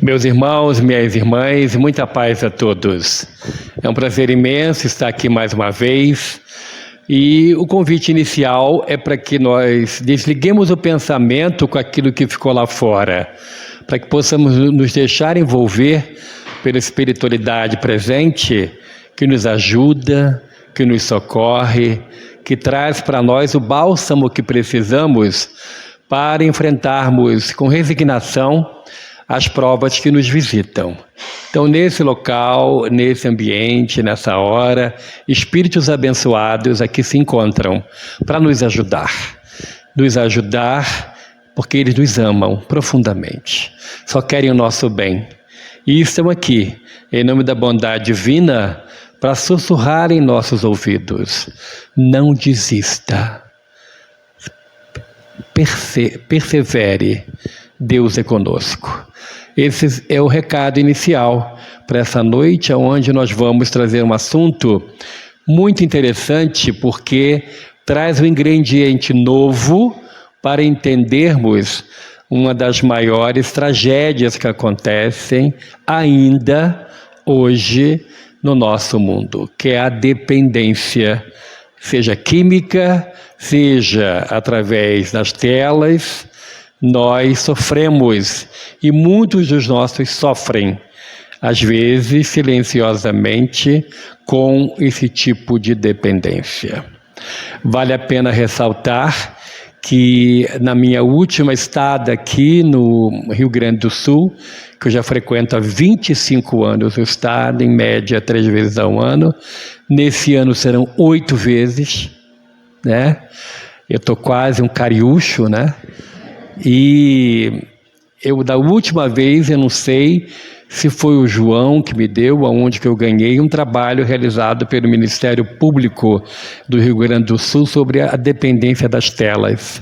Meus irmãos, minhas irmãs, muita paz a todos. É um prazer imenso estar aqui mais uma vez. E o convite inicial é para que nós desliguemos o pensamento com aquilo que ficou lá fora, para que possamos nos deixar envolver pela espiritualidade presente, que nos ajuda, que nos socorre, que traz para nós o bálsamo que precisamos para enfrentarmos com resignação as provas que nos visitam. Então, nesse local, nesse ambiente, nessa hora, espíritos abençoados aqui se encontram para nos ajudar. Nos ajudar porque eles nos amam profundamente. Só querem o nosso bem. E estão aqui, em nome da bondade divina, para sussurrar em nossos ouvidos. Não desista. Persevere. Deus é conosco. Esse é o recado inicial para essa noite, onde nós vamos trazer um assunto muito interessante, porque traz um ingrediente novo para entendermos uma das maiores tragédias que acontecem ainda hoje no nosso mundo, que é a dependência, seja química, seja através das telas. Nós sofremos e muitos dos nossos sofrem, às vezes silenciosamente, com esse tipo de dependência. Vale a pena ressaltar que na minha última estada aqui no Rio Grande do Sul, que eu já frequento há 25 anos o estado, em média 3 vezes ao ano, nesse ano serão 8 vezes, né? Eu estou quase um cariúcho, né? E eu, da última vez, eu não sei se foi o João que me deu, aonde que eu ganhei um trabalho realizado pelo Ministério Público do Rio Grande do Sul sobre a dependência das telas,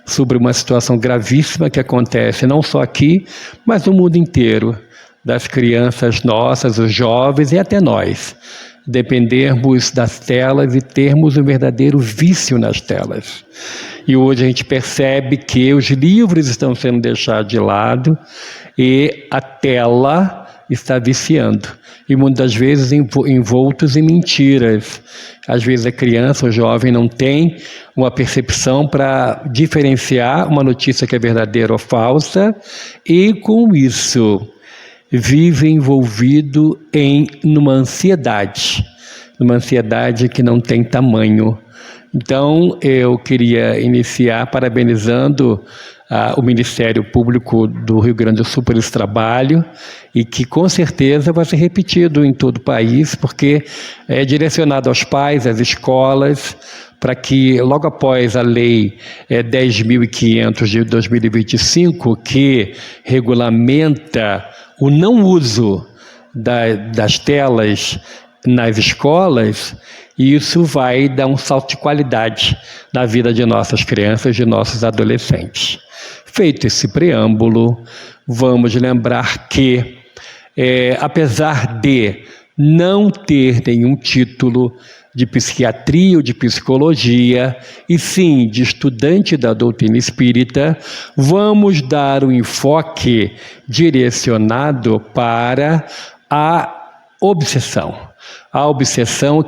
sobre uma situação gravíssima que acontece não só aqui, mas no mundo inteiro, das crianças nossas, os jovens e até nós, dependermos das telas e termos um verdadeiro vício nas telas. E hoje a gente percebe que os livros estão sendo deixados de lado e a tela está viciando. E muitas vezes envoltos em mentiras. Às vezes a criança, o jovem não tem uma percepção para diferenciar uma notícia que é verdadeira ou falsa, e com isso vive envolvido numa ansiedade que não tem tamanho. Então, eu queria iniciar parabenizando o Ministério Público do Rio Grande do Sul por esse trabalho, e que com certeza vai ser repetido em todo o país, porque é direcionado aos pais, às escolas, para que logo após a Lei 10.500 de 2025, que regulamenta o não uso das telas nas escolas, isso vai dar um salto de qualidade na vida de nossas crianças, de nossos adolescentes. Feito esse preâmbulo, vamos lembrar que, apesar de não ter nenhum título de psiquiatria ou de psicologia, e sim de estudante da doutrina espírita, vamos dar um enfoque direcionado para a obsessão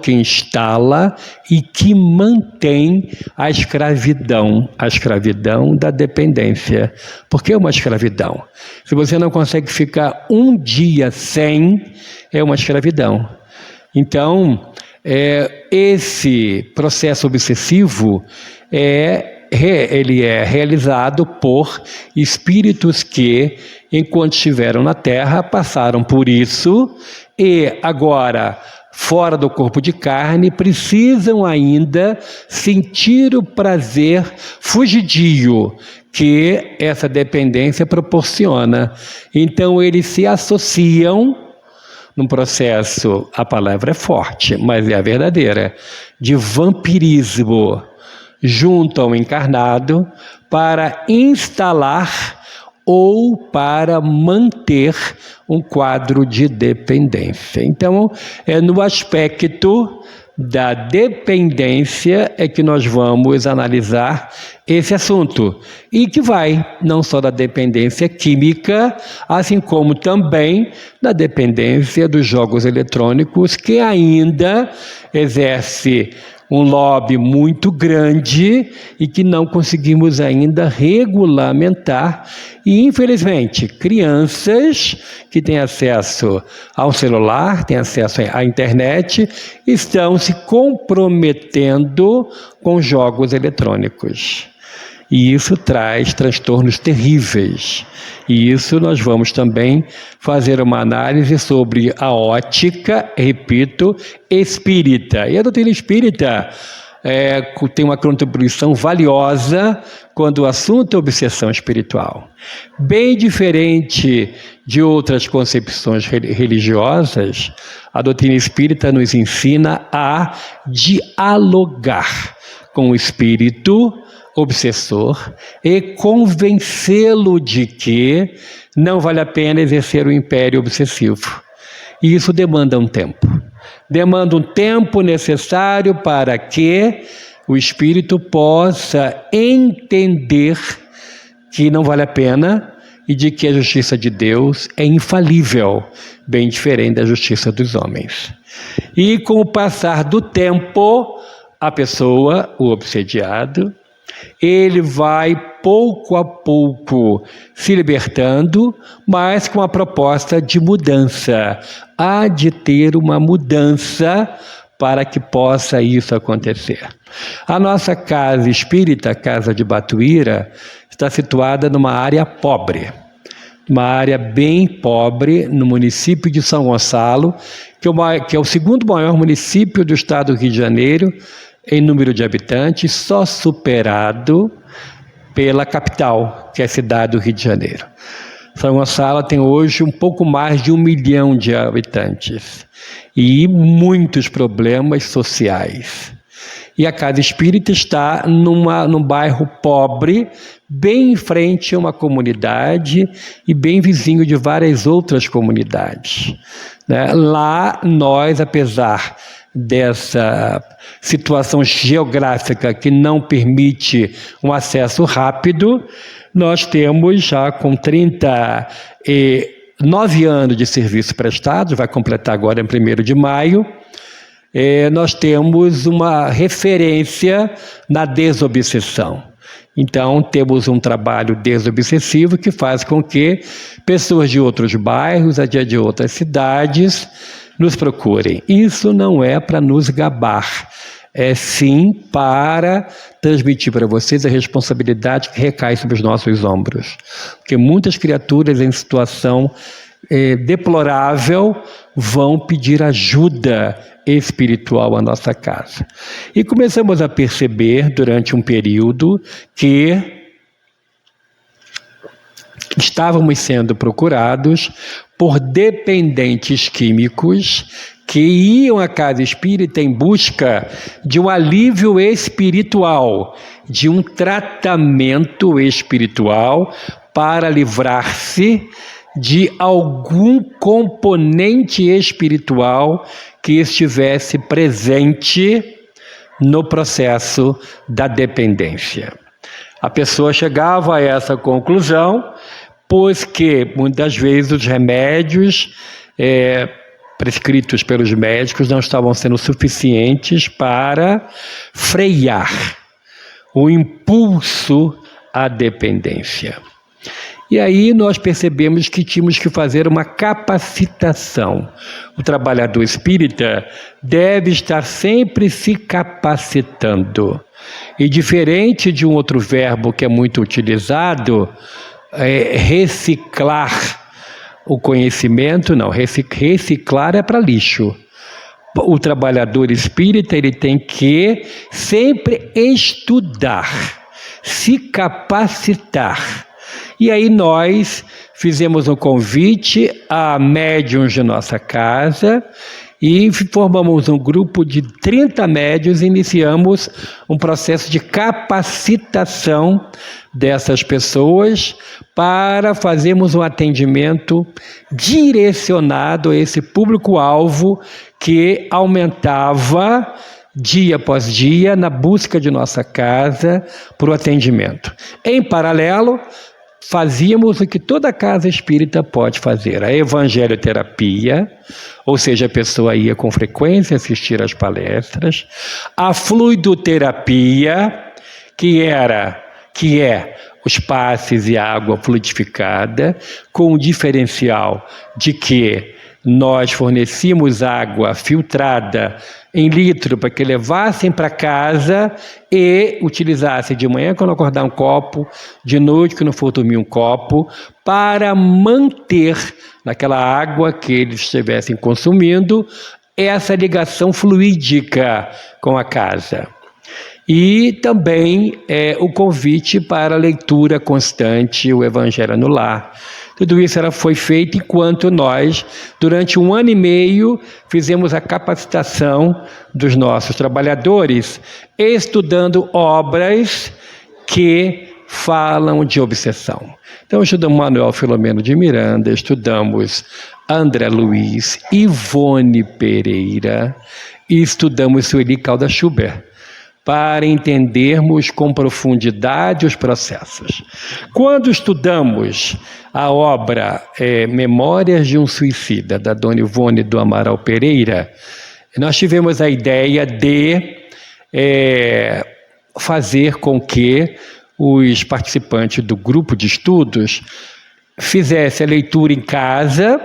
que instala e que mantém a escravidão da dependência. Por que uma escravidão? Se você não consegue ficar um dia sem, é uma escravidão. Então, esse processo obsessivo ele é realizado por espíritos que, enquanto estiveram na Terra, passaram por isso e agora, fora do corpo de carne, precisam ainda sentir o prazer fugidio que essa dependência proporciona. Então, eles se associam num processo, a palavra é forte, mas é a verdadeira, de vampirismo junto ao encarnado para instalar ou para manter um quadro de dependência. Então, no aspecto da dependência é que nós vamos analisar esse assunto, e que vai não só da dependência química, assim como também da dependência dos jogos eletrônicos, que ainda exerce um lobby muito grande e que não conseguimos ainda regulamentar. E, infelizmente, crianças que têm acesso ao celular, têm acesso à internet, estão se comprometendo com jogos eletrônicos. E isso traz transtornos terríveis. E isso nós vamos também fazer uma análise sobre a ótica, repito, espírita. E a doutrina espírita tem uma contribuição valiosa quando o assunto é obsessão espiritual. Bem diferente de outras concepções religiosas, a doutrina espírita nos ensina a dialogar com o espírito obsessor e convencê-lo de que não vale a pena exercer o império obsessivo. E isso demanda um tempo. Demanda um tempo necessário para que o espírito possa entender que não vale a pena e de que a justiça de Deus é infalível, bem diferente da justiça dos homens. E com o passar do tempo, a pessoa, o obsediado, ele vai pouco a pouco se libertando, mas com a proposta de mudança. Há de ter uma mudança para que possa isso acontecer. A nossa casa espírita, a Casa de Batuíra, está situada numa área pobre. Uma área bem pobre no município de São Gonçalo, que é o segundo maior município do estado do Rio de Janeiro, em número de habitantes, só superado pela capital, que é a cidade do Rio de Janeiro. São Gonçalo tem hoje um pouco mais de 1 milhão de habitantes e muitos problemas sociais. E a Casa Espírita está num bairro pobre, bem em frente a uma comunidade e bem vizinho de várias outras comunidades. Lá nós, apesar dessa situação geográfica que não permite um acesso rápido, nós temos já com 39 anos de serviço prestado, vai completar agora em 1º de maio, nós temos uma referência na desobsessão. Então, temos um trabalho desobsessivo que faz com que pessoas de outros bairros, até de outras cidades, nos procurem. Isso não é para nos gabar, é sim para transmitir para vocês a responsabilidade que recai sobre os nossos ombros. Porque muitas criaturas em situação deplorável vão pedir ajuda espiritual à nossa casa. E começamos a perceber durante um período que estávamos sendo procurados por dependentes químicos que iam à casa espírita em busca de um alívio espiritual, de um tratamento espiritual para livrar-se de algum componente espiritual que estivesse presente no processo da dependência. A pessoa chegava a essa conclusão, pois que muitas vezes os remédios prescritos pelos médicos não estavam sendo suficientes para frear o impulso à dependência. E aí nós percebemos que tínhamos que fazer uma capacitação. O trabalhador espírita deve estar sempre se capacitando. E diferente de um outro verbo que é muito utilizado, reciclar o conhecimento, não, reciclar é para lixo. O trabalhador espírita ele tem que sempre estudar, se capacitar. E aí nós fizemos um convite a médiuns de nossa casa e formamos um grupo de 30 médiuns e iniciamos um processo de capacitação dessas pessoas para fazermos um atendimento direcionado a esse público-alvo que aumentava dia após dia na busca de nossa casa para o atendimento. Em paralelo, fazíamos o que toda casa espírita pode fazer, a evangelioterapia, ou seja, a pessoa ia com frequência assistir às palestras, a fluidoterapia, que é os passes e água fluidificada, com o diferencial de que nós fornecíamos água filtrada em litro para que levassem para casa e utilizassem de manhã quando acordar um copo, de noite quando for dormir um copo, para manter naquela água que eles estivessem consumindo essa ligação fluídica com a casa. E também o convite para a leitura constante, o Evangelho no Lar. Tudo isso foi feito enquanto nós, durante 1 ano e meio, fizemos a capacitação dos nossos trabalhadores, estudando obras que falam de obsessão. Então, estudamos Manuel Filomeno de Miranda, estudamos André Luiz, Ivone Pereira e estudamos Sueli Caldas Schubert, para entendermos com profundidade os processos. Quando estudamos a obra Memórias de um Suicida, da Dona Ivone do Amaral Pereira, nós tivemos a ideia de fazer com que os participantes do grupo de estudos fizessem a leitura em casa,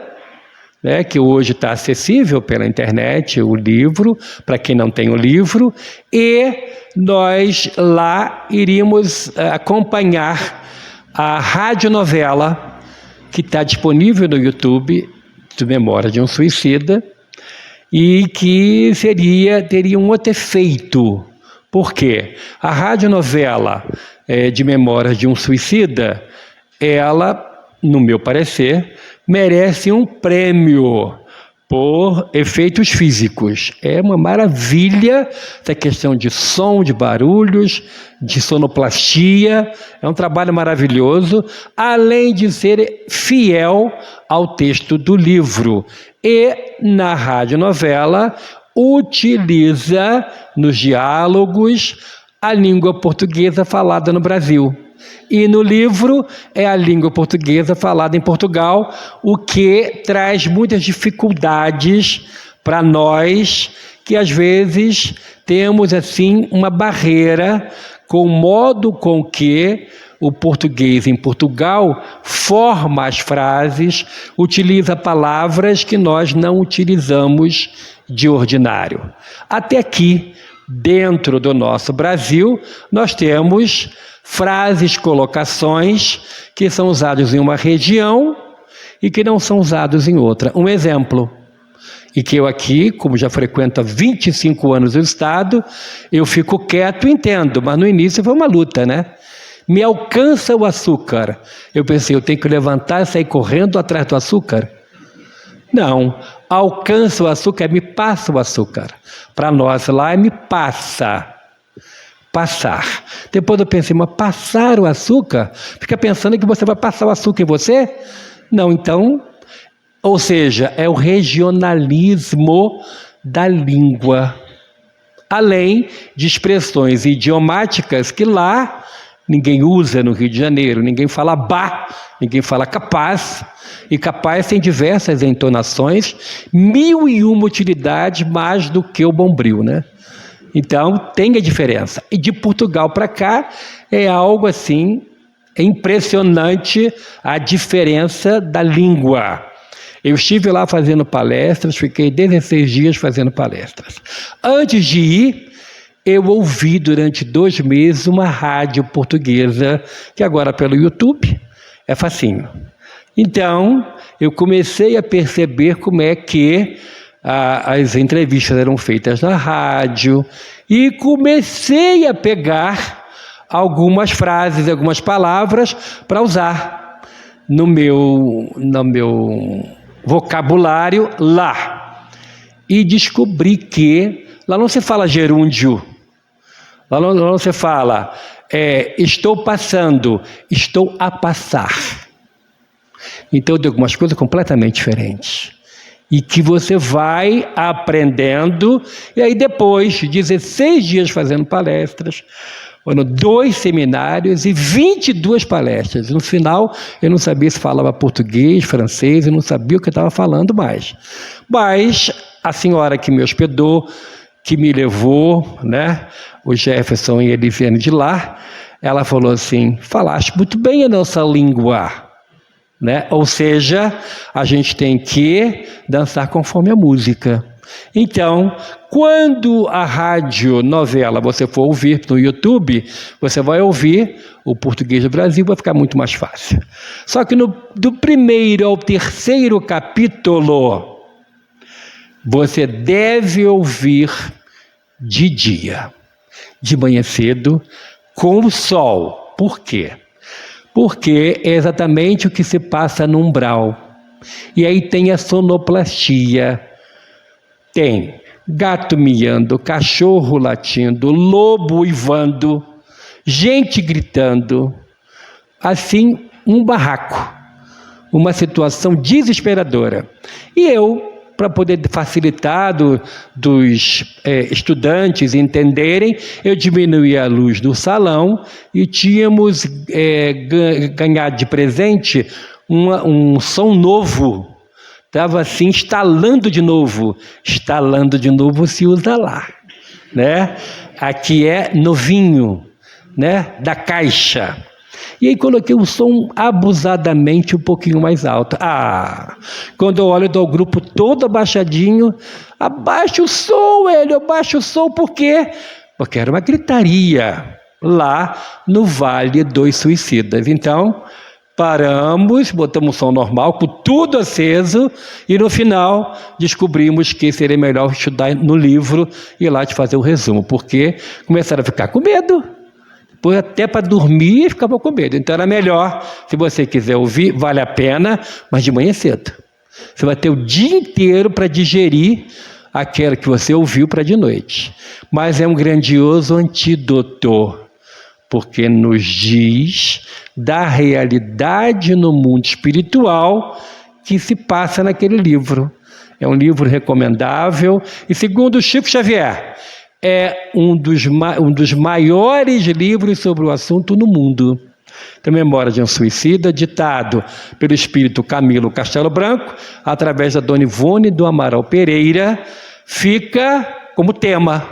que hoje está acessível pela internet, o livro, para quem não tem o livro, e nós lá iríamos acompanhar a radionovela que está disponível no YouTube, de Memória de um Suicida, e que teria um outro efeito. Por quê? A radionovela de Memórias de um Suicida, ela, no meu parecer, merece um prêmio por efeitos físicos. É uma maravilha essa questão de som, de barulhos, de sonoplastia. É um trabalho maravilhoso, além de ser fiel ao texto do livro. E na radionovela utiliza nos diálogos a língua portuguesa falada no Brasil. E no livro é a língua portuguesa falada em Portugal, o que traz muitas dificuldades para nós, que às vezes temos assim uma barreira com o modo com que o português em Portugal forma as frases, utiliza palavras que nós não utilizamos de ordinário. Até aqui, dentro do nosso Brasil, nós temos frases, colocações que são usadas em uma região e que não são usados em outra. Um exemplo, e que eu aqui, como já frequento há 25 anos o Estado, eu fico quieto e entendo, mas no início foi uma luta, né? Me alcança o açúcar. Eu pensei, eu tenho que levantar e sair correndo atrás do açúcar? Não, alcança o açúcar, me passa o açúcar. Para nós lá é me passa. Passar. Depois eu pensei, mas passar o açúcar? Fica pensando que você vai passar o açúcar em você? Não, então, ou seja, é o regionalismo da língua. Além de expressões idiomáticas que lá ninguém usa no Rio de Janeiro, ninguém fala bah, ninguém fala capaz, e capaz tem diversas entonações, 1001 utilidades mais do que o bombril, né? Então, tem a diferença. E de Portugal para cá, é algo assim, é impressionante a diferença da língua. Eu estive lá fazendo palestras, fiquei 16 dias fazendo palestras. Antes de ir, eu ouvi durante 2 meses uma rádio portuguesa, que agora pelo YouTube é facinho. Então, eu comecei a perceber como é que as entrevistas eram feitas na rádio e comecei a pegar algumas frases, algumas palavras para usar no meu vocabulário lá. e descobri que lá não se fala gerúndio, lá não se fala estou passando, estou a passar. Então eu digo algumas coisas completamente diferentes. E que você vai aprendendo, e aí depois de 16 dias fazendo palestras, foram 2 seminários e 22 palestras. No final, eu não sabia se falava português, francês, eu não sabia o que eu estava falando mais. Mas a senhora que me hospedou, que me levou, né, o Jefferson e a Eliviane de lá, ela falou assim, falaste muito bem a nossa língua. Né? Ou seja, a gente tem que dançar conforme a música. Então, quando a rádio novela você for ouvir no YouTube, você vai ouvir o Português do Brasil, vai ficar muito mais fácil. Só que do primeiro ao terceiro capítulo, você deve ouvir de dia, de manhã cedo, com o sol. Por quê? Porque é exatamente o que se passa no umbral. E aí tem a sonoplastia, tem gato miando, cachorro latindo, lobo uivando, gente gritando, assim, um barraco, uma situação desesperadora. E eu, para poder facilitar dos estudantes entenderem, eu diminuí a luz do salão e tínhamos ganhado de presente um som novo. Estava assim, instalando de novo se usa lá, né? Aqui é novinho, né? Da caixa. E aí coloquei o som abusadamente um pouquinho mais alto. Quando eu olho, eu dou o grupo todo abaixadinho. Abaixa o som, abaixa o som. Por quê? Porque era uma gritaria lá no Vale dos Suicidas. Então, paramos, botamos o som normal, com tudo aceso, e no final descobrimos que seria melhor estudar no livro e lá te fazer o resumo, porque começaram a ficar com medo. Depois até para dormir ficava com medo. Então era melhor, se você quiser ouvir, vale a pena, mas de manhã cedo. Você vai ter o dia inteiro para digerir aquela que você ouviu para de noite. Mas é um grandioso antídoto, porque nos diz da realidade no mundo espiritual que se passa naquele livro. É um livro recomendável e, segundo Chico Xavier, é um dos maiores livros sobre o assunto no mundo. Então, Memória de um Suicida, ditado pelo espírito Camilo Castelo Branco, através da Dona Ivone do Amaral Pereira, fica como tema,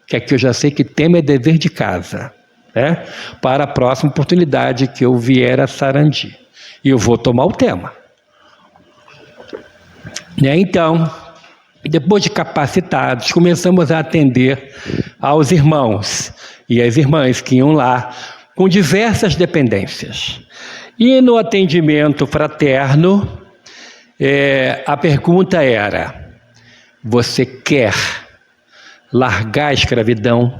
que aqui eu já sei que tema é dever de casa, né? Para a próxima oportunidade que eu vier a Sarandi. E eu vou tomar o tema. Né? Então, depois de capacitados, começamos a atender aos irmãos e às irmãs que iam lá com diversas dependências. E no atendimento fraterno, a pergunta era: você quer largar a escravidão?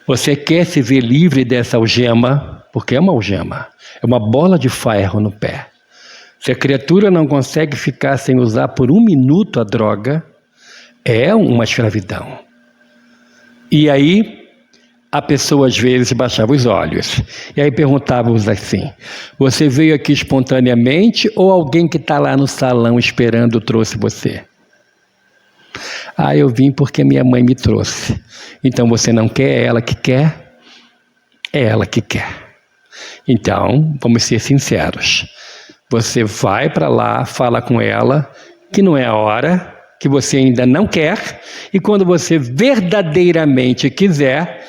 Você quer se ver livre dessa algema? Porque é uma algema, é uma bola de ferro no pé. Se a criatura não consegue ficar sem usar por 1 minuto a droga, é uma escravidão. E aí, a pessoa às vezes baixava os olhos. E aí perguntávamos assim: você veio aqui espontaneamente ou alguém que está lá no salão esperando trouxe você? Eu vim porque minha mãe me trouxe. Então você não quer, é ela que quer? É ela que quer. Então, vamos ser sinceros. Você vai para lá, fala com ela, que não é a hora, que você ainda não quer, e quando você verdadeiramente quiser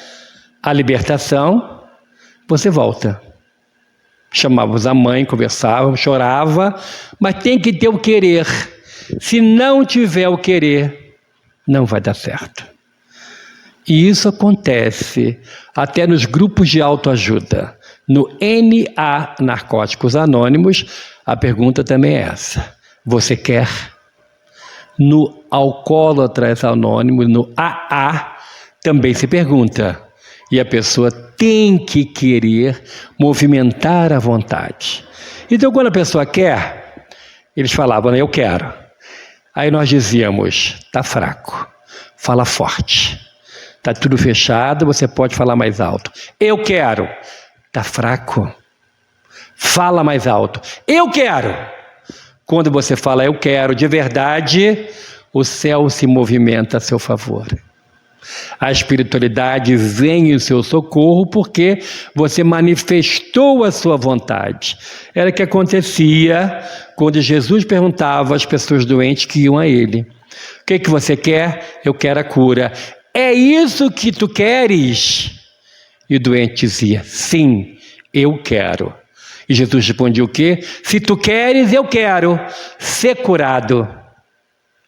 a libertação, você volta. Chamávamos a mãe, conversávamos, chorava, mas tem que ter o querer. Se não tiver o querer, não vai dar certo. E isso acontece até nos grupos de autoajuda. No NA, Narcóticos Anônimos, a pergunta também é essa: você quer? No Alcoólatras Anônimos, no AA, também se pergunta. E a pessoa tem que querer movimentar a vontade. Então, quando a pessoa quer, eles falavam, eu quero. Aí nós dizíamos, tá fraco, fala forte. Tá tudo fechado, você pode falar mais alto. Eu quero. Tá fraco. Fala mais alto. Eu quero. Quando você fala eu quero de verdade, o céu se movimenta a seu favor. A espiritualidade vem em seu socorro porque você manifestou a sua vontade. Era o que acontecia quando Jesus perguntava às pessoas doentes que iam a ele. O que você quer? Eu quero a cura. É isso que tu queres? E o doente dizia, sim, eu quero. E Jesus respondia o quê? Se tu queres, eu quero ser curado.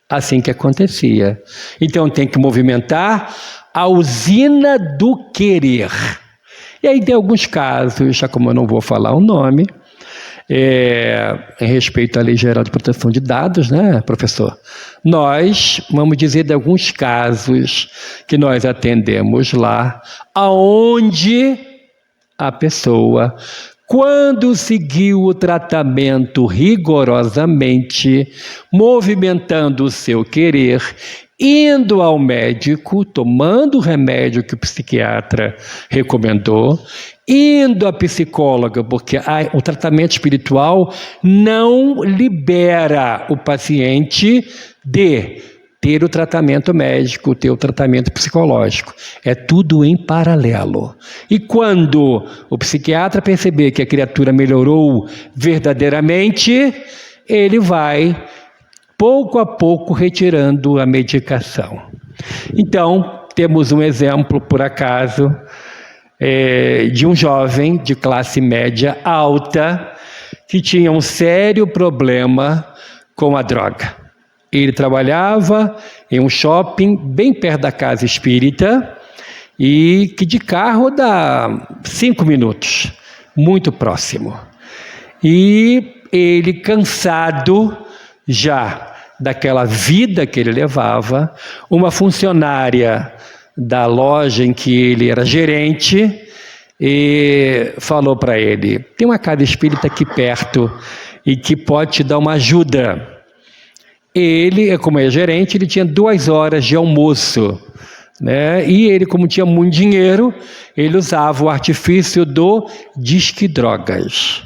Assim que acontecia. Então tem que movimentar a usina do querer. E aí tem alguns casos, já como eu não vou falar o nome, em respeito à Lei Geral de Proteção de Dados, né, professor? Nós vamos dizer de alguns casos que nós atendemos lá, aonde a pessoa, quando seguiu o tratamento rigorosamente, movimentando o seu querer, indo ao médico, tomando o remédio que o psiquiatra recomendou, indo à psicóloga, porque o tratamento espiritual não libera o paciente de ter o tratamento médico, ter o tratamento psicológico. É tudo em paralelo. E quando o psiquiatra perceber que a criatura melhorou verdadeiramente, ele vai, pouco a pouco, retirando a medicação. Então, temos um exemplo, por acaso, de um jovem de classe média alta que tinha um sério problema com a droga. Ele trabalhava em um shopping bem perto da casa espírita e que de carro dá 5 minutos, muito próximo. E ele, cansado já daquela vida que ele levava, uma funcionária da loja em que ele era gerente e falou para ele, tem uma casa espírita aqui perto e que pode te dar uma ajuda. Ele, como é gerente, ele tinha 2 horas de almoço, né? E ele, como tinha muito dinheiro, ele usava o artifício do disque drogas.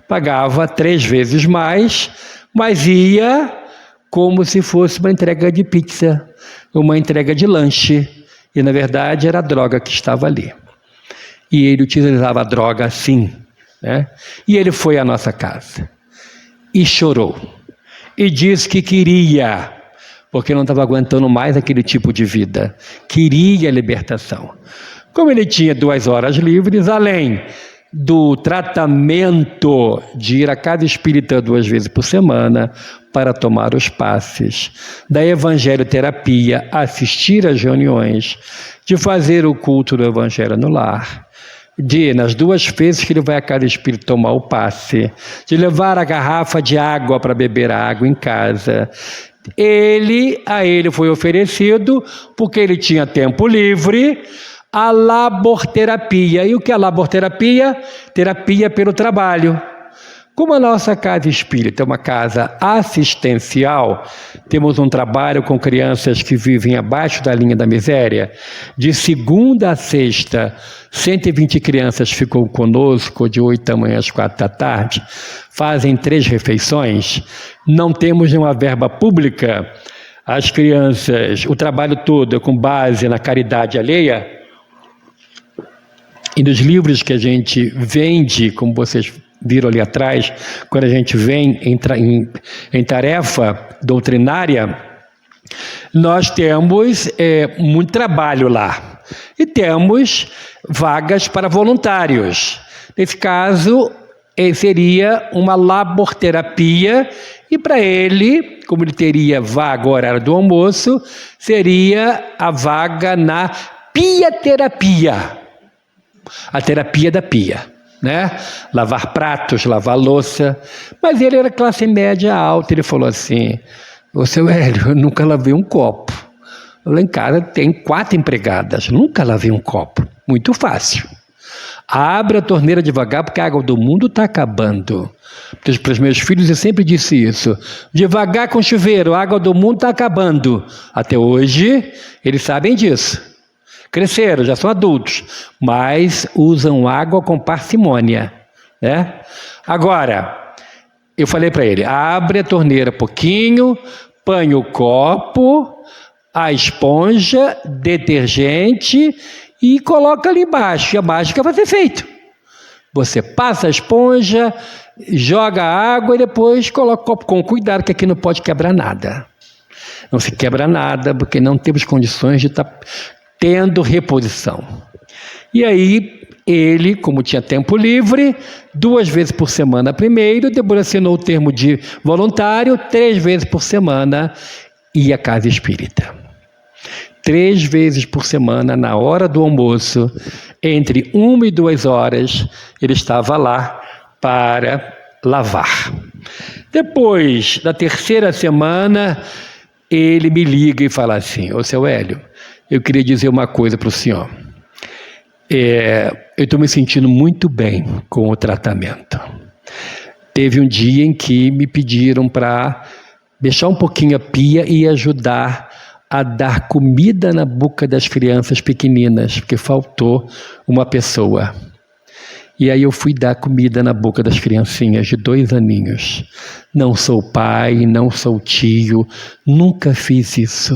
Pagava 3 vezes mais, mas ia como se fosse uma entrega de pizza, uma entrega de lanche. E, na verdade, era a droga que estava ali. E ele utilizava a droga assim, né? E ele foi à nossa casa e chorou. E disse que queria, porque não estava aguentando mais aquele tipo de vida. Queria libertação. Como ele tinha 2 horas livres, além do tratamento de ir à casa espírita 2 vezes por semana para tomar os passes, da evangelioterapia, assistir às reuniões, de fazer o culto do evangelho no lar, nas 2 vezes que ele vai à casa espírita tomar o passe, de levar a garrafa de água para beber a água em casa. A ele foi oferecido, porque ele tinha tempo livre, a laborterapia. E o que é a laborterapia? Terapia pelo trabalho. Como a nossa casa espírita é uma casa assistencial, temos um trabalho com crianças que vivem abaixo da linha da miséria. De segunda a sexta, 120 crianças ficam conosco, de 8 da manhã às 4 da tarde, fazem 3 refeições. Não temos nenhuma verba pública. As crianças, o trabalho todo é com base na caridade alheia. E nos livros que a gente vende, como vocês viram ali atrás, quando a gente vem em tarefa doutrinária, nós temos muito trabalho lá. E temos vagas para voluntários. Nesse caso, seria uma laborterapia, e para ele, como ele teria vaga horário do almoço, seria a vaga na pia-terapia. A terapia da pia, né? Lavar pratos, lavar louça. Mas ele era classe média alta, ele falou assim, ô seu Hélio, eu nunca lavei um copo. Lá em casa tem 4 empregadas, nunca lavei um copo. Muito fácil. Abre a torneira devagar, porque a água do mundo está acabando. Para os meus filhos eu sempre disse isso. Devagar com o chuveiro, a água do mundo está acabando. Até hoje, eles sabem disso. Cresceram, já são adultos, mas usam água com parcimônia, né? Agora, eu falei para ele, abre a torneira pouquinho, põe o copo, a esponja, detergente e coloca ali embaixo. E a mágica vai ser feita. Você passa a esponja, joga a água e depois coloca o copo com cuidado, que aqui não pode quebrar nada. Não se quebra nada, porque não temos condições de estar tendo reposição. E aí, ele, como tinha tempo livre, 2 vezes por semana primeiro, depois assinou o termo de voluntário, 3 vezes por semana ia à casa espírita. 3 vezes por semana, na hora do almoço, entre 1 e 2 horas, ele estava lá para lavar. Depois da 3ª semana, ele me liga e fala assim, ô seu Hélio, eu queria dizer uma coisa para o senhor. Eu estou me sentindo muito bem com o tratamento. Teve um dia em que me pediram para deixar um pouquinho a pia e ajudar a dar comida na boca das crianças pequeninas, porque faltou uma pessoa. E aí eu fui dar comida na boca das criancinhas de 2 aninhos. Não sou pai, não sou tio, nunca fiz isso.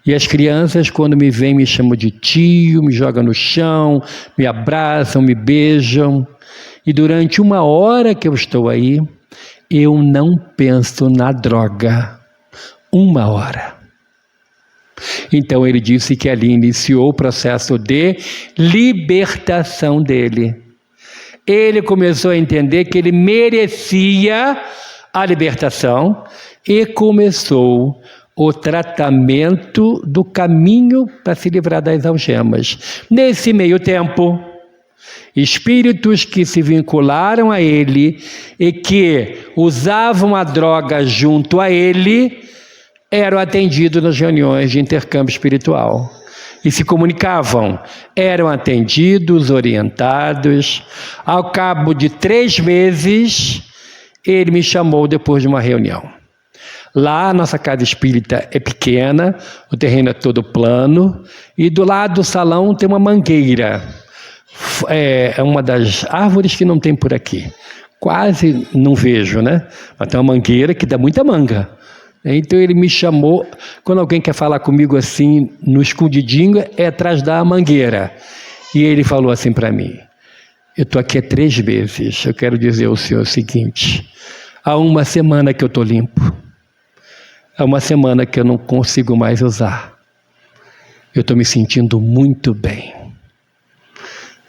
E as crianças, quando me veem, me chamam de tio, me jogam no chão, me abraçam, me beijam. E durante 1 hora que eu estou aí, eu não penso na droga. 1 hora. Então ele disse que ali iniciou o processo de libertação dele. Ele começou a entender que ele merecia a libertação e começou o tratamento do caminho para se livrar das algemas. Nesse meio tempo, espíritos que se vincularam a ele e que usavam a droga junto a ele, eram atendidos nas reuniões de intercâmbio espiritual. E se comunicavam, eram atendidos, orientados. Ao cabo de 3 meses, ele me chamou depois de uma reunião. Lá, a nossa casa espírita é pequena, o terreno é todo plano, e do lado do salão tem uma mangueira. É uma das árvores que não tem por aqui. Quase não vejo, né? Mas tem uma mangueira que dá muita manga. Então ele me chamou, quando alguém quer falar comigo assim, no escondidinho, é atrás da mangueira. E ele falou assim para mim, eu estou aqui há 3 meses, eu quero dizer ao senhor o seguinte, há 1 semana que eu estou limpo. Há 1 semana que eu não consigo mais usar. Eu estou me sentindo muito bem.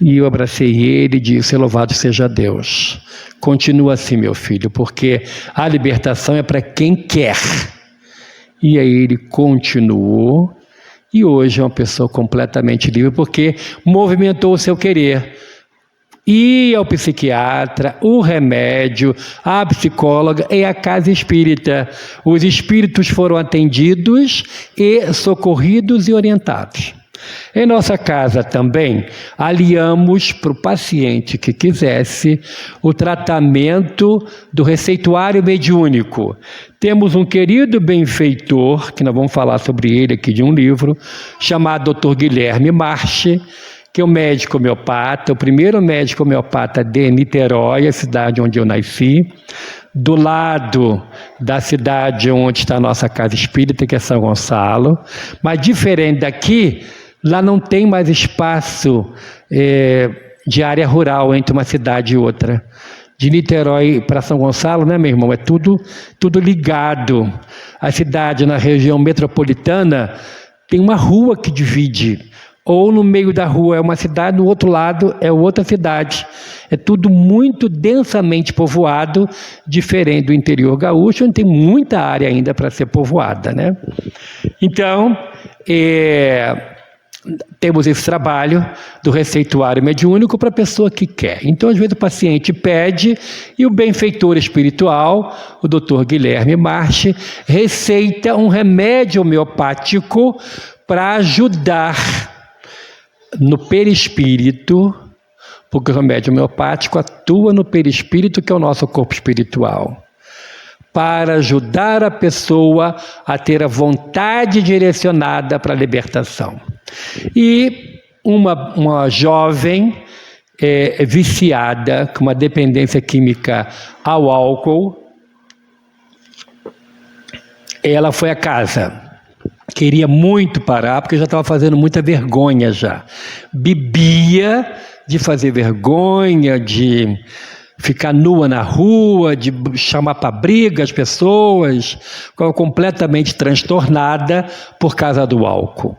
E eu abracei ele e disse, louvado seja Deus. Continua assim, meu filho, porque a libertação é para quem quer. E aí ele continuou, e hoje é uma pessoa completamente livre, porque movimentou o seu querer. E ao psiquiatra, o remédio, a psicóloga e a casa espírita. Os espíritos foram atendidos e socorridos e orientados. Em nossa casa também, aliamos para o paciente que quisesse o tratamento do receituário mediúnico. Temos um querido benfeitor, que nós vamos falar sobre ele aqui de um livro, chamado Dr. Guilherme Marchi, que é um médico homeopata, o primeiro médico homeopata de Niterói, a cidade onde eu nasci, do lado da cidade onde está a nossa casa espírita, que é São Gonçalo, mas diferente daqui, lá não tem mais espaço de área rural entre uma cidade e outra. De Niterói para São Gonçalo, né, meu irmão? É tudo ligado. A cidade na região metropolitana tem uma rua que divide. Ou no meio da rua é uma cidade, no outro lado é outra cidade. É tudo muito densamente povoado, diferente do interior gaúcho, onde tem muita área ainda para ser povoada, né? Então, temos esse trabalho do receituário mediúnico para a pessoa que quer. Então, às vezes, o paciente pede e o benfeitor espiritual, o Dr. Guilherme Marchi, receita um remédio homeopático para ajudar no perispírito porque o remédio homeopático atua no perispírito, que é o nosso corpo espiritual, para ajudar a pessoa a ter a vontade direcionada para a libertação. E uma jovem viciada, com uma dependência química ao álcool, ela foi à casa. Queria muito parar, porque já estava fazendo muita vergonha já. Bebia de fazer vergonha, de ficar nua na rua, de chamar para briga as pessoas. Ficava completamente transtornada por causa do álcool.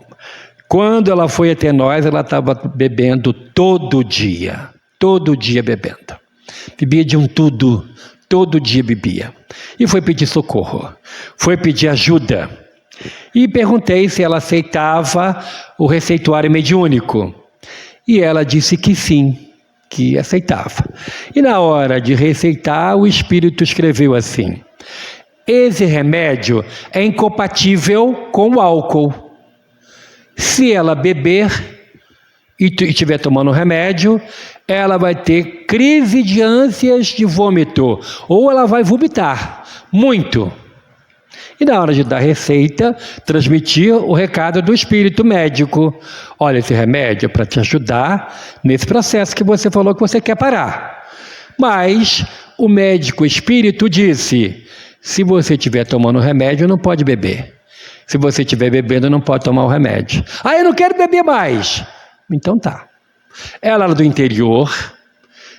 Quando ela foi até nós, ela estava bebendo todo dia bebendo. Bebia de um tudo, todo dia bebia. E foi pedir socorro, foi pedir ajuda. E perguntei se ela aceitava o receituário mediúnico. E ela disse que sim, que aceitava. E na hora de receitar, o espírito escreveu assim: esse remédio é incompatível com o álcool. Se ela beber e estiver tomando remédio, ela vai ter crise de ânsias de vômito, ou ela vai vomitar muito. E na hora de dar receita, transmitir o recado do espírito médico: olha, esse remédio é para te ajudar nesse processo que você falou que você quer parar. Mas o médico espírito disse: se você estiver tomando remédio, não pode beber. Se você estiver bebendo, não pode tomar o remédio. Ah, eu não quero beber mais. Então tá. Ela era do interior,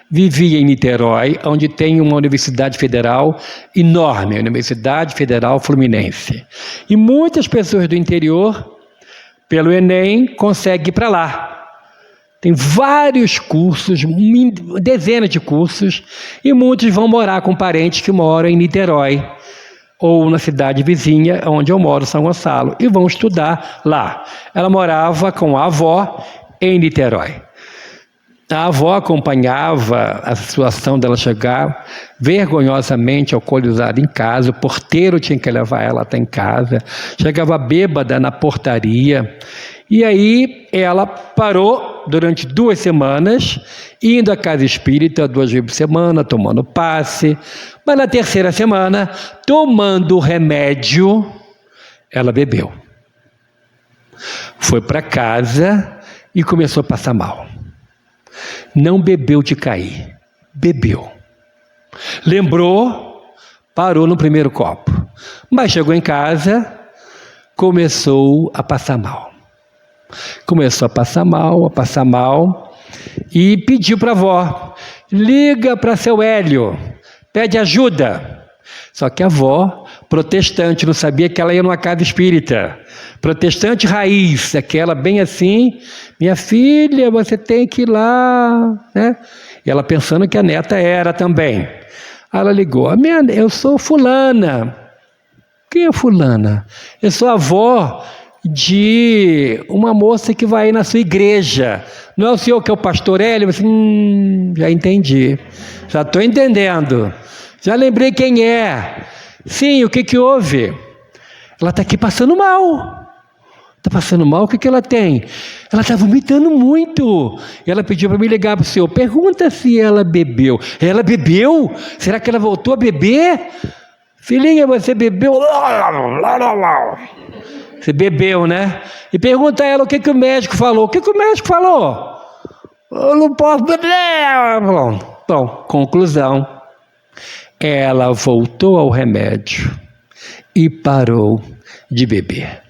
vivia em Niterói, onde tem uma universidade federal enorme, a Universidade Federal Fluminense. E muitas pessoas do interior, pelo Enem, conseguem ir para lá. Tem vários cursos, dezenas de cursos, e muitos vão morar com parentes que moram em Niterói, ou na cidade vizinha, onde eu moro, São Gonçalo, e vão estudar lá. Ela morava com a avó em Niterói. A avó acompanhava a situação dela chegar vergonhosamente alcoolizada em casa, o porteiro tinha que levar ela até em casa, chegava bêbada na portaria, e aí ela parou durante 2 semanas, indo à casa espírita 2 vezes por semana, tomando passe, mas na 3ª semana, tomando o remédio, ela bebeu. Foi para casa e começou a passar mal. Não bebeu de cair, bebeu. Lembrou, parou no primeiro copo. Mas chegou em casa, começou a passar mal. Começou a passar mal, e pediu para a avó: liga para seu Hélio, pede ajuda. Só que a avó, protestante, não sabia que ela ia numa casa espírita. Protestante raiz, aquela bem assim: minha filha, você tem que ir lá, né? E ela pensando que a neta era também. Aí ela ligou: eu sou fulana. Quem é fulana? Eu sou a avó de uma moça que vai na sua igreja. Não é o senhor que é o pastor Hélio? Já entendi, já estou entendendo, já lembrei quem é. Sim, o que houve? Ela está aqui passando mal. Está passando mal? O que ela tem? Ela está vomitando muito. E ela pediu para me ligar para o senhor. Pergunta se ela bebeu. Ela bebeu? Será que ela voltou a beber? Filhinha, você bebeu? Você bebeu, né? E pergunta a ela o que o médico falou. O que o médico falou? Eu não posso beber. Bom, conclusão. Ela voltou ao remédio e parou de beber.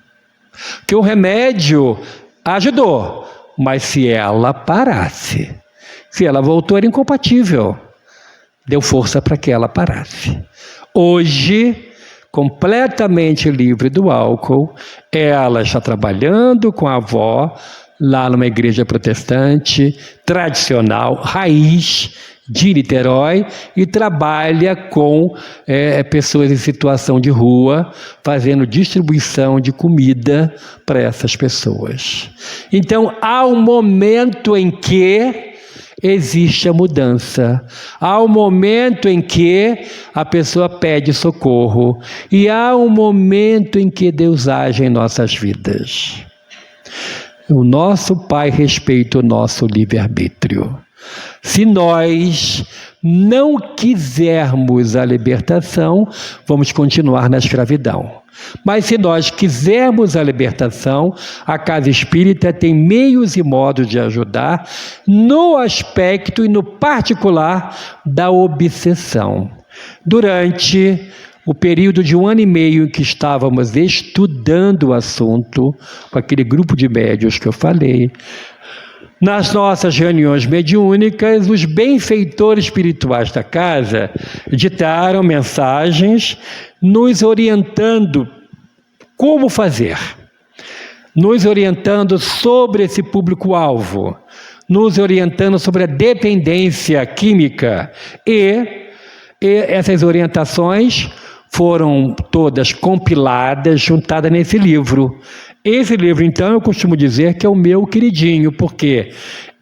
Que o remédio ajudou, mas se ela parasse, se ela voltou, era incompatível. Deu força para que ela parasse. Hoje, completamente livre do álcool, ela está trabalhando com a avó lá numa igreja protestante, tradicional, raiz, de Niterói, e trabalha com pessoas em situação de rua, fazendo distribuição de comida para essas pessoas. Então, há um momento em que existe a mudança, há um momento em que a pessoa pede socorro, e há um momento em que Deus age em nossas vidas. O nosso Pai respeita o nosso livre-arbítrio. Se nós não quisermos a libertação, vamos continuar na escravidão. Mas se nós quisermos a libertação, a Casa Espírita tem meios e modos de ajudar no aspecto e no particular da obsessão. Durante o período de 1 ano e meio em que estávamos estudando o assunto, com aquele grupo de médiuns que eu falei, nas nossas reuniões mediúnicas, os benfeitores espirituais da casa ditaram mensagens nos orientando como fazer, nos orientando sobre esse público-alvo, nos orientando sobre a dependência química e essas orientações foram todas compiladas, juntadas nesse livro. Esse livro, então, eu costumo dizer que é o meu queridinho, porque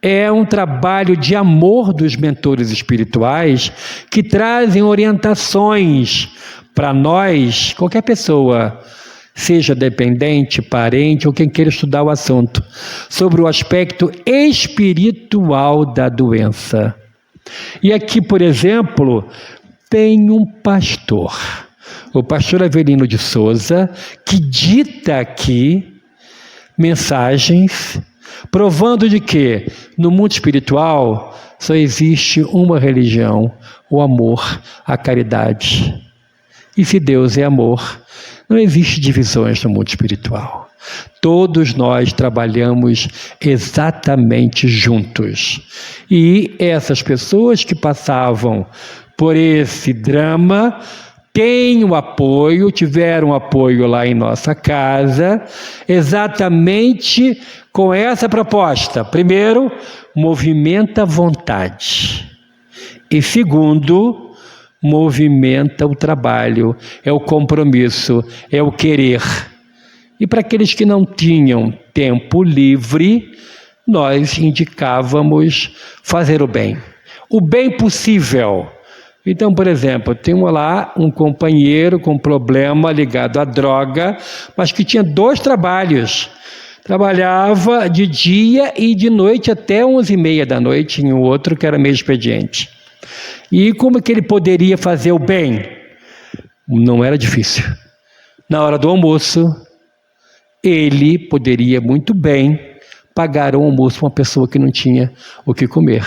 é um trabalho de amor dos mentores espirituais que trazem orientações para nós, qualquer pessoa, seja dependente, parente ou quem queira estudar o assunto, sobre o aspecto espiritual da doença. E aqui, por exemplo, tem um pastor, o pastor Avelino de Souza, que dita aqui mensagens provando de que no mundo espiritual só existe uma religião, o amor, a caridade. E se Deus é amor, não existe divisões no mundo espiritual. Todos nós trabalhamos exatamente juntos. E essas pessoas que passavam por esse drama tiveram apoio lá em nossa casa, exatamente com essa proposta. Primeiro, movimenta a vontade. E segundo, movimenta o trabalho, é o compromisso, é o querer. E para aqueles que não tinham tempo livre, nós indicávamos fazer o bem possível. Então, por exemplo, tem lá um companheiro com problema ligado à droga, mas que tinha 2 trabalhos. Trabalhava de dia e de noite até 11h30 da noite em um outro que era meio expediente. E como que ele poderia fazer o bem? Não era difícil. Na hora do almoço, ele poderia muito bem pagar um almoço para uma pessoa que não tinha o que comer.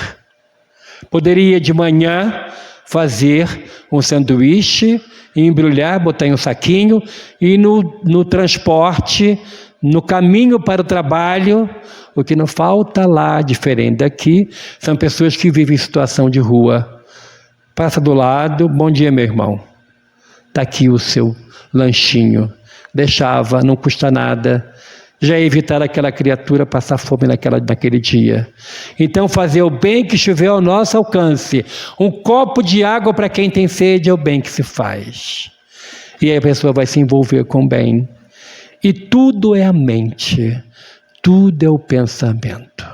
Poderia de manhã fazer um sanduíche, embrulhar, botar em um saquinho e no transporte, no caminho para o trabalho, o que não falta lá, diferente daqui, são pessoas que vivem em situação de rua. Passa do lado, bom dia, meu irmão. Está aqui o seu lanchinho. Deixava, não custa nada. Já evitar aquela criatura passar fome naquele dia. Então, fazer o bem que estiver ao nosso alcance. Um copo de água para quem tem sede é o bem que se faz. E aí a pessoa vai se envolver com o bem. E tudo é a mente, tudo é o pensamento.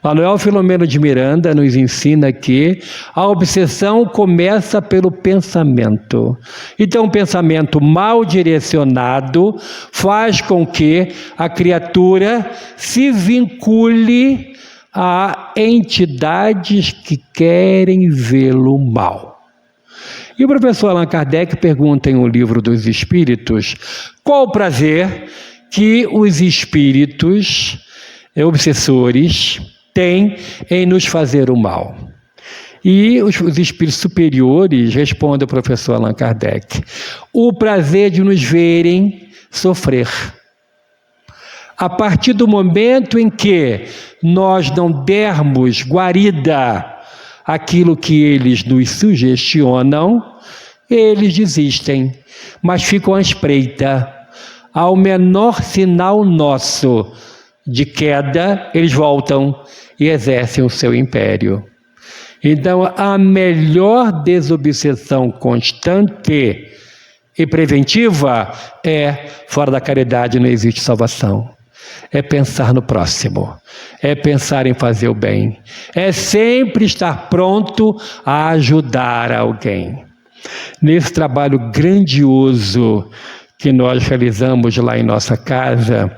Manuel Filomeno de Miranda nos ensina que a obsessão começa pelo pensamento. Então, um pensamento mal direcionado faz com que a criatura se vincule a entidades que querem vê-lo mal. E o professor Allan Kardec pergunta em O Livro dos Espíritos qual o prazer que os espíritos obsessores têm em nos fazer o mal. E os espíritos superiores respondem ao professor Allan Kardec: o prazer de nos verem sofrer. A partir do momento em que nós não dermos guarida àquilo que eles nos sugestionam, eles desistem, mas ficam à espreita. Ao menor sinal nosso de queda, eles voltam e exercem o seu império. Então, a melhor desobsessão constante e preventiva é: fora da caridade não existe salvação. É pensar no próximo, é pensar em fazer o bem, é sempre estar pronto a ajudar alguém. Nesse trabalho grandioso que nós realizamos lá em nossa casa,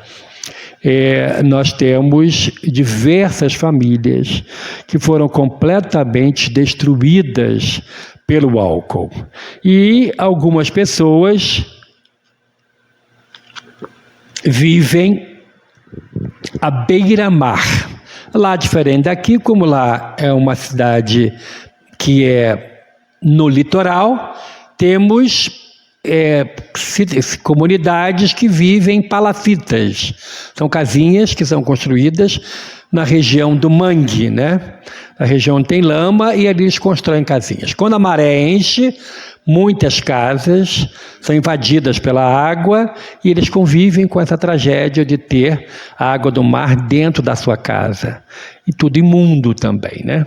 nós temos diversas famílias que foram completamente destruídas pelo álcool. E algumas pessoas vivem à beira-mar. Lá, diferente daqui, como lá é uma cidade que é no litoral, temos comunidades que vivem em palafitas. São casinhas que são construídas na região do mangue, né? A região tem lama e ali eles constroem casinhas. Quando a maré enche, muitas casas são invadidas pela água e eles convivem com essa tragédia de ter a água do mar dentro da sua casa. E tudo imundo também, né?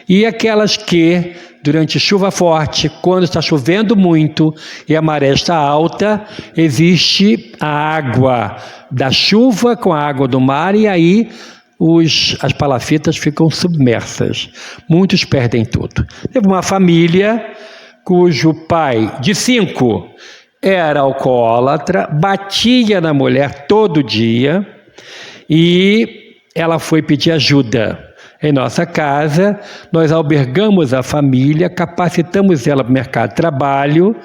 E aquelas que, durante chuva forte, quando está chovendo muito e a maré está alta, existe a água da chuva com a água do mar e aí as palafitas ficam submersas. Muitos perdem tudo. Teve uma família cujo pai, de 5, era alcoólatra, batia na mulher todo dia e ela foi pedir ajuda. Em nossa casa, nós albergamos a família, capacitamos ela para o mercado de trabalho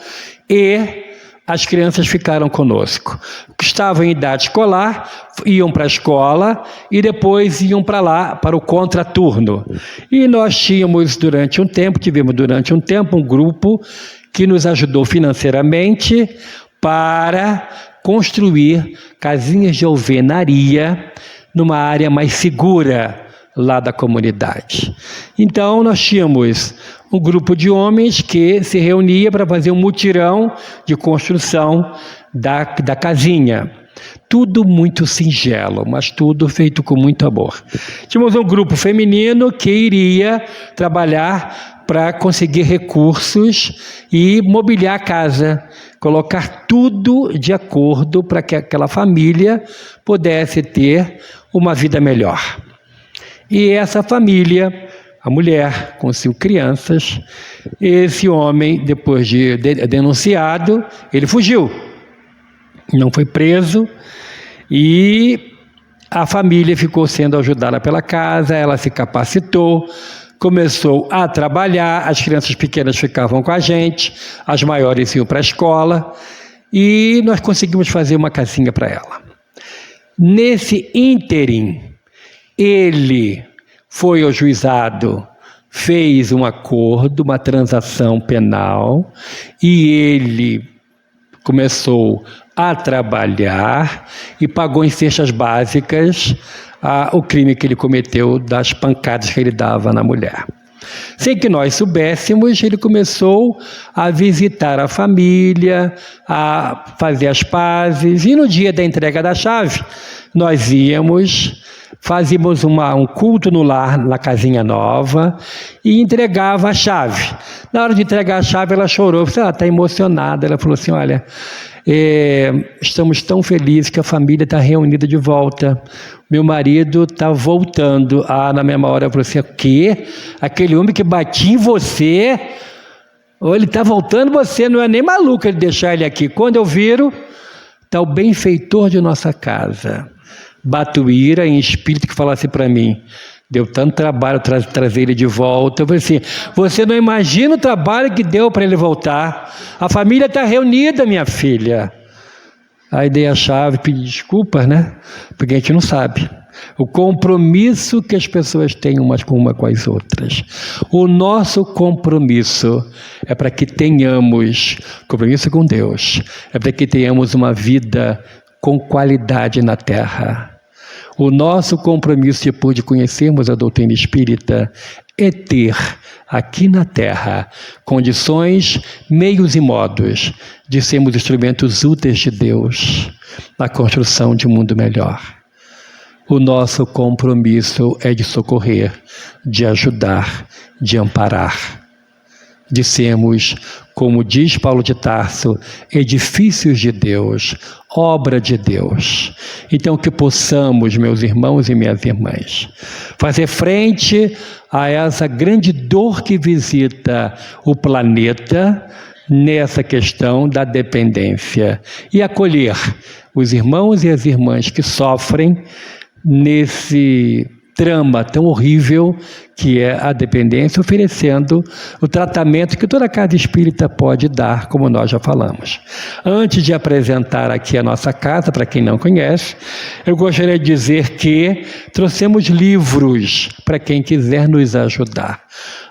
e as crianças ficaram conosco. Estavam em idade escolar, iam para a escola e depois iam para lá, para o contraturno. E nós tivemos durante um tempo um grupo que nos ajudou financeiramente para construir casinhas de alvenaria numa área mais segura lá da comunidade. Então, nós tínhamos um grupo de homens que se reunia para fazer um mutirão de construção da casinha. Tudo muito singelo, mas tudo feito com muito amor. Tínhamos um grupo feminino que iria trabalhar para conseguir recursos e mobiliar a casa, colocar tudo de acordo para que aquela família pudesse ter uma vida melhor. E essa família, a mulher com 5 crianças, esse homem, depois de denunciado, ele fugiu, não foi preso e a família ficou sendo ajudada pela casa, ela se capacitou, começou a trabalhar, as crianças pequenas ficavam com a gente, as maiores iam para a escola e nós conseguimos fazer uma casinha para ela. Nesse ínterim, ele foi ao juizado, fez um acordo, uma transação penal, e ele começou a trabalhar e pagou em cestas básicas o crime que ele cometeu das pancadas que ele dava na mulher. Sem que nós soubéssemos, ele começou a visitar a família, a fazer as pazes, e no dia da entrega da chave, nós fazíamos um culto no lar, na casinha nova, e entregava a chave. Na hora de entregar a chave, ela chorou, ela está emocionada, ela falou assim, olha, estamos tão felizes que a família está reunida de volta, meu marido está voltando. Na mesma hora eu falei assim, o quê? Aquele homem que batia em você, ou ele está voltando, você não é nem maluco ele deixar ele aqui. Quando eu viro, está o benfeitor de nossa casa, Batuíra, em espírito, que falasse para mim, deu tanto trabalho trazer ele de volta. Eu falei assim, você não imagina o trabalho que deu para ele voltar. A família está reunida, minha filha. Aí dei a chave, pedi desculpas, né? Porque a gente não sabe o compromisso que as pessoas têm umas com as outras. O nosso compromisso é para que tenhamos, compromisso com Deus, é para que tenhamos uma vida com qualidade na terra. O nosso compromisso, depois de conhecermos a doutrina espírita, é ter aqui na Terra condições, meios e modos de sermos instrumentos úteis de Deus na construção de um mundo melhor. O nosso compromisso é de socorrer, de ajudar, de amparar, de sermos, como diz Paulo de Tarso, edifícios de Deus, obra de Deus. Então que possamos, meus irmãos e minhas irmãs, fazer frente a essa grande dor que visita o planeta nessa questão da dependência e acolher os irmãos e as irmãs que sofrem nesse trama tão horrível que é a dependência, oferecendo o tratamento que toda casa espírita pode dar, como nós já falamos. Antes de apresentar aqui a nossa casa, para quem não conhece, eu gostaria de dizer que trouxemos livros para quem quiser nos ajudar.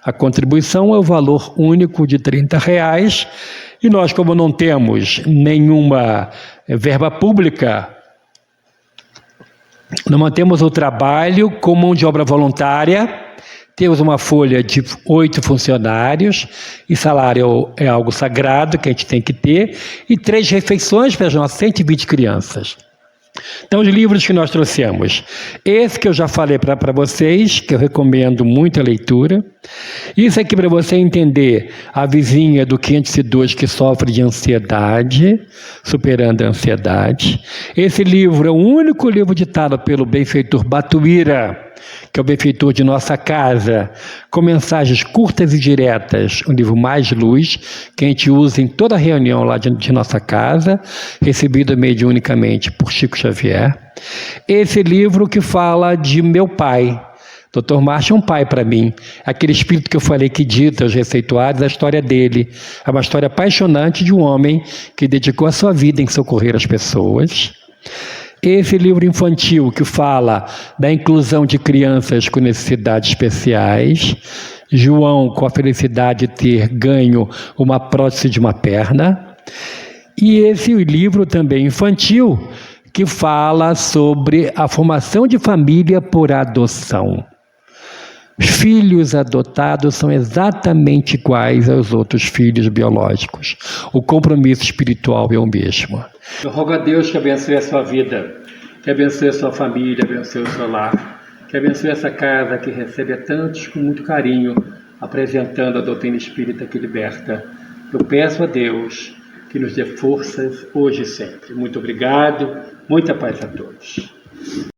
A contribuição é o valor único de R$30, e nós, como não temos nenhuma verba pública, nós mantemos o trabalho com mão de obra voluntária, temos uma folha de 8 funcionários, e salário é algo sagrado que a gente tem que ter, e 3 refeições para as nossas 120 crianças. Então, os livros que nós trouxemos, esse que eu já falei para vocês, que eu recomendo muito a leitura, isso aqui para você entender a vizinha do 502 que sofre de ansiedade, superando a ansiedade. Esse livro é o único livro ditado pelo benfeitor Batuíra, que é o benfeitor de nossa casa, com mensagens curtas e diretas, um livro Mais Luz, que a gente usa em toda reunião lá de nossa casa, recebido mediunicamente por Chico Xavier. Esse livro que fala de meu pai. Dr. Márcio é um pai para mim, aquele espírito que eu falei que dita os receituários, a história dele. É uma história apaixonante de um homem que dedicou a sua vida em socorrer as pessoas. Esse livro infantil que fala da inclusão de crianças com necessidades especiais. João, com a felicidade de ter ganho uma prótese de uma perna. E esse livro também infantil que fala sobre a formação de família por adoção. Filhos adotados são exatamente iguais aos outros filhos biológicos. O compromisso espiritual é o mesmo. Eu rogo a Deus que abençoe a sua vida, que abençoe a sua família, abençoe o seu lar, que abençoe essa casa que recebe a tantos com muito carinho, apresentando a doutrina espírita que liberta. Eu peço a Deus que nos dê forças hoje e sempre. Muito obrigado, muita paz a todos.